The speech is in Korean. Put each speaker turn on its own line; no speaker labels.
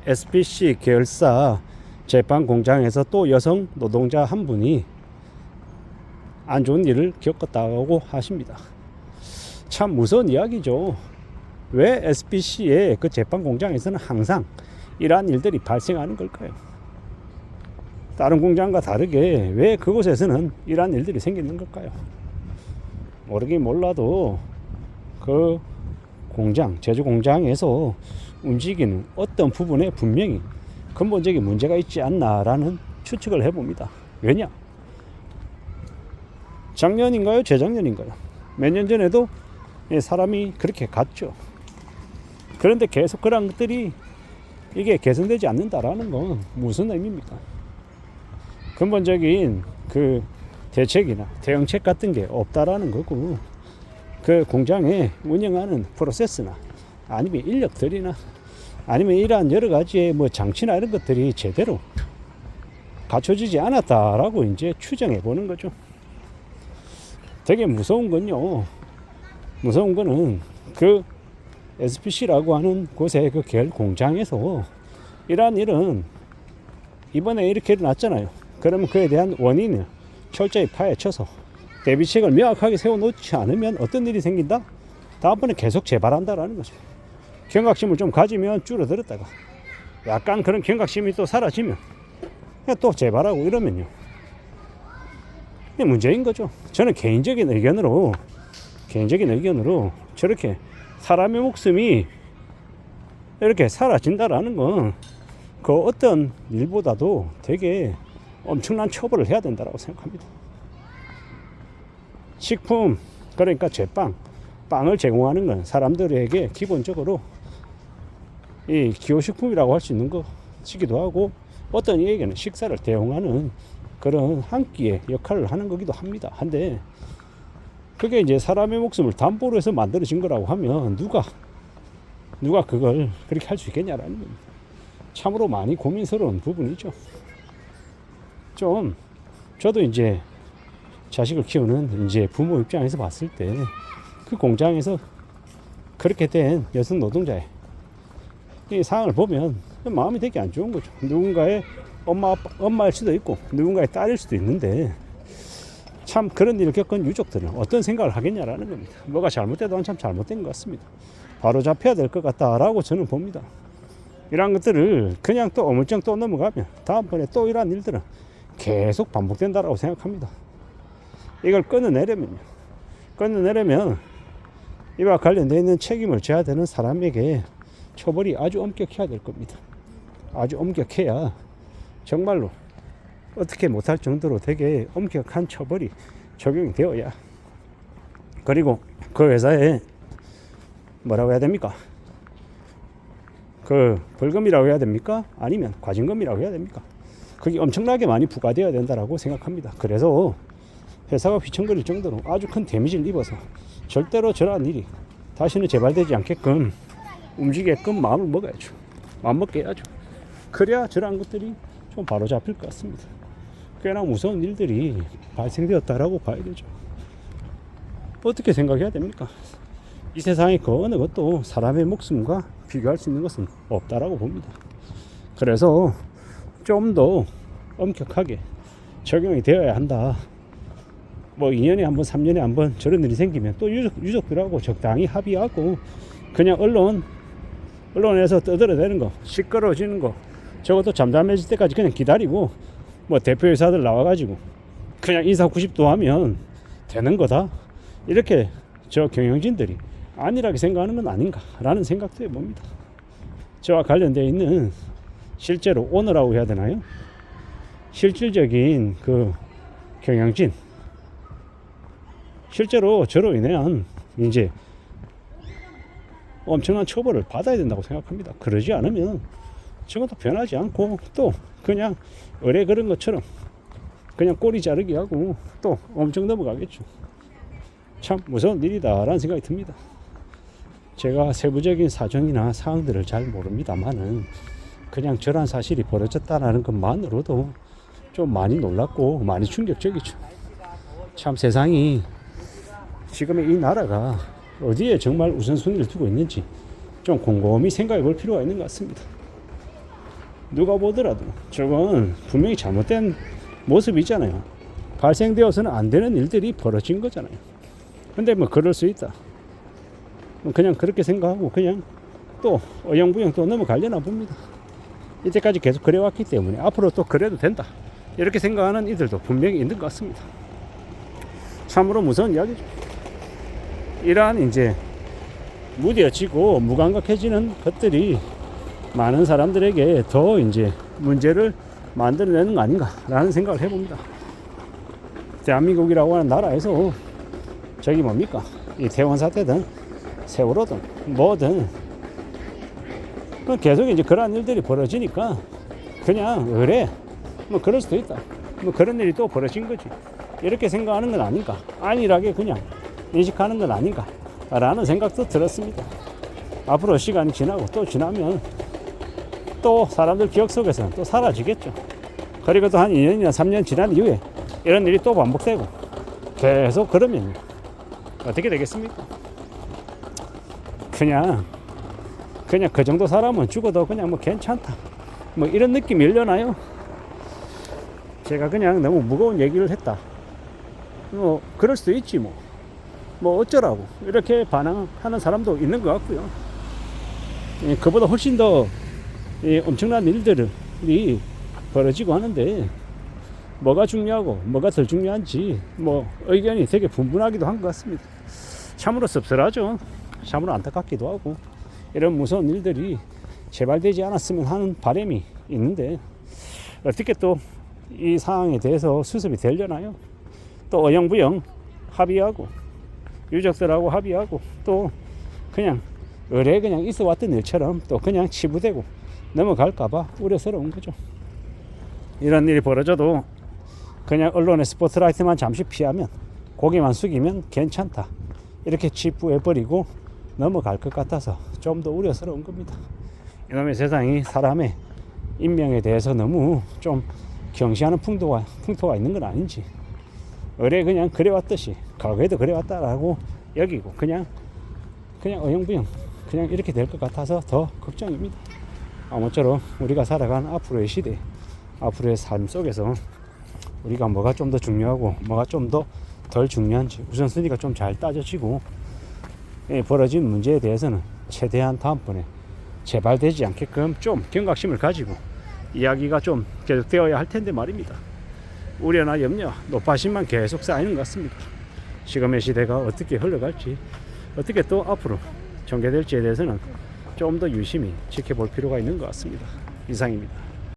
SPC 계열사 제빵 공장에서 또 여성 노동자 한 분이 안 좋은 일을 겪었다고 하십니다. 참 무서운 이야기죠. 왜 SPC의 그 제빵 공장에서는 항상 이러한 일들이 발생하는 걸까요? 다른 공장과 다르게 왜 그곳에서는 이러한 일들이 생기는 걸까요? 모르긴 몰라도 그 공장, 제조 공장에서 움직이는 어떤 부분에 분명히 근본적인 문제가 있지 않나라는 추측을 해봅니다. 왜냐? 작년인가요? 재작년인가요? 몇 년 전에도 사람이 그렇게 갔죠. 그런데 계속 그런 것들이 이게 개선되지 않는다라는 건 무슨 의미입니까? 근본적인 그 대책이나 대응책 같은 게 없다라는 거고, 그 공장에 운영하는 프로세스나 아니면 인력들이나 아니면 이러한 여러 가지의 뭐 장치나 이런 것들이 제대로 갖춰지지 않았다라고 이제 추정해 보는 거죠. 되게 무서운 건요. 무서운 거는 그 SPC라고 하는 곳의 그 계열 공장에서 이러한 일은 이번에 이렇게 일어났잖아요. 그러면 그에 대한 원인을 철저히 파헤쳐서 대비책을 명확하게 세워놓지 않으면 어떤 일이 생긴다? 다음번에 계속 재발한다라는 거죠. 경각심을 좀 가지면 줄어들었다가 약간 그런 경각심이 또 사라지면 그냥 또 재발하고 이러면요, 이게 문제인 거죠. 저는 개인적인 의견으로 저렇게 사람의 목숨이 이렇게 사라진다라는 건 그 어떤 일보다도 되게 엄청난 처벌을 해야 된다고 생각합니다. 식품, 그러니까 제빵, 빵을 제공하는 건 사람들에게 기본적으로 이 기호식품이라고 할 수 있는 것이기도 하고, 어떤 이에게는 식사를 대용하는 그런 한 끼의 역할을 하는 거기도 합니다. 한데 그게 이제 사람의 목숨을 담보로 해서 만들어진 거라고 하면 누가 그걸 그렇게 할 수 있겠냐라는 겁니다. 참으로 많이 고민스러운 부분이죠. 좀 저도 이제 자식을 키우는 이제 부모 입장에서 봤을 때 그 공장에서 그렇게 된 여성 노동자의 이 상황을 보면 마음이 되게 안 좋은 거죠. 누군가의 엄마일 수도 있고 누군가의 딸일 수도 있는데, 참 그런 일을 겪은 유족들은 어떤 생각을 하겠냐라는 겁니다. 뭐가 잘못돼도 참 잘못된 것 같습니다. 바로 잡혀야 될 것 같다라고 저는 봅니다. 이런 것들을 그냥 또 어물쩡 또 넘어가면 다음번에 또 이러한 일들은 계속 반복된다라고 생각합니다. 이걸 끊어내려면 이와 관련되어 있는 책임을 져야 되는 사람에게 처벌이 아주 엄격해야 될 겁니다. 아주 엄격해야 정말로 어떻게 못할 정도로 되게 엄격한 처벌이 적용이 되어야, 그리고 그 회사에 뭐라고 해야 됩니까? 그 벌금이라고 해야 됩니까? 아니면 과징금이라고 해야 됩니까? 그게 엄청나게 많이 부과되어야 된다라고 생각합니다. 그래서 회사가 휘청거릴 정도로 아주 큰 데미지를 입어서 절대로 저러한 일이 다시는 재발되지 않게끔 움직이게끔 마음을 먹어야죠. 마음 먹게 해야죠. 그래야 저러한 것들이 좀 바로 잡힐 것 같습니다. 꽤나 무서운 일들이 발생되었다라고 봐야 되죠. 어떻게 생각해야 됩니까? 이 세상에 그 어느 것도 사람의 목숨과 비교할 수 있는 것은 없다라고 봅니다. 그래서 좀 더 엄격하게 적용이 되어야 한다. 뭐 2년에 한 번, 3년에 한 번 저런 일이 생기면 또 유족들하고 적당히 합의하고 그냥 언론에서 떠들어대는 거, 시끄러워지는 거, 저것도 잠잠해질 때까지 그냥 기다리고 뭐 대표이사들 나와가지고 그냥 인사 90도 하면 되는 거다. 이렇게 저 경영진들이 안일하게 생각하는 건 아닌가라는 생각도 해봅니다. 저와 관련되어 있는 실제로 오너라고 해야 되나요? 실질적인 그 경영진, 실제로 저로 인한 이제 엄청난 처벌을 받아야 된다고 생각합니다. 그러지 않으면 저것도 변하지 않고 또 그냥 의뢰 그런 것처럼 그냥 꼬리 자르기 하고 또 엄청 넘어가겠죠. 참 무서운 일이다라는 생각이 듭니다. 제가 세부적인 사정이나 사항들을 잘 모릅니다만은 그냥 저런 사실이 벌어졌다는 것만으로도 좀 많이 놀랍고 많이 충격적이죠. 참 세상이 지금의 이 나라가 어디에 정말 우선순위를 두고 있는지 좀 곰곰이 생각해 볼 필요가 있는 것 같습니다. 누가 보더라도 저건 분명히 잘못된 모습이잖아요. 발생되어서는 안 되는 일들이 벌어진 거잖아요. 근데 뭐 그럴 수 있다. 그냥 그렇게 생각하고 그냥 또 어영부영 또 넘어가려나 봅니다. 이때까지 계속 그래왔기 때문에 앞으로 또 그래도 된다. 이렇게 생각하는 이들도 분명히 있는 것 같습니다. 참으로 무서운 이야기죠. 이러한 이제 무뎌지고 무감각해지는 것들이 많은 사람들에게 더 이제 문제를 만들어내는 거 아닌가라는 생각을 해봅니다. 대한민국이라고 하는 나라에서 저기 뭡니까? 이 태원 사태든 세월호든 뭐든 계속 이제 그러한 일들이 벌어지니까 그냥 그래 뭐 그럴 수도 있다. 뭐 그런 일이 또 벌어진 거지. 이렇게 생각하는 건 아닌가? 안일하게 그냥 인식하는 건 아닌가? 라는 생각도 들었습니다. 앞으로 시간이 지나고 또 지나면 또 사람들 기억 속에서는 또 사라지겠죠. 그리고 또 한 2년이나 3년 지난 이후에 이런 일이 또 반복되고 계속 그러면 어떻게 되겠습니까? 그냥 그 정도 사람은 죽어도 그냥 뭐 괜찮다. 뭐 이런 느낌이 일려나요? 제가 그냥 너무 무거운 얘기를 했다. 뭐 그럴 수도 있지 뭐. 뭐 어쩌라고 이렇게 반항하는 사람도 있는 것 같고요. 그보다 훨씬 더 엄청난 일들이 벌어지고 하는데 뭐가 중요하고 뭐가 덜 중요한지 뭐 의견이 되게 분분하기도 한 것 같습니다. 참으로 씁쓸하죠. 참으로 안타깝기도 하고 이런 무서운 일들이 재발되지 않았으면 하는 바람이 있는데 어떻게 또 이 상황에 대해서 수습이 되려나요? 또 어영부영 합의하고 유족들하고 합의하고 또 그냥 의뢰 그냥 있어 왔던 일처럼 또 그냥 치부되고 넘어갈까봐 우려스러운 거죠. 이런 일이 벌어져도 그냥 언론의 스포트라이트만 잠시 피하면 고개만 숙이면 괜찮다. 이렇게 치부해버리고 넘어갈 것 같아서 좀 더 우려스러운 겁니다. 이놈의 세상이 사람의 인명에 대해서 너무 좀 경시하는 풍토가 있는 건 아닌지 의뢰 그냥 그래왔듯이 과거에도 그래왔다라고 여기고 그냥 어영부영 그냥 이렇게 될 것 같아서 더 걱정입니다. 아무쪼록 우리가 살아가는 앞으로의 시대 앞으로의 삶 속에서 우리가 뭐가 좀 더 중요하고 뭐가 좀 더 덜 중요한지 우선순위가 좀 잘 따져지고 벌어진 문제에 대해서는 최대한 다음번에 재발되지 않게끔 좀 경각심을 가지고 이야기가 좀 계속되어야 할 텐데 말입니다. 우려나 염려, 노파심만 계속 쌓이는 것 같습니다. 지금의 시대가 어떻게 흘러갈지 어떻게 또 앞으로 전개될지에 대해서는 좀 더 유심히 지켜볼 필요가 있는 것 같습니다. 이상입니다.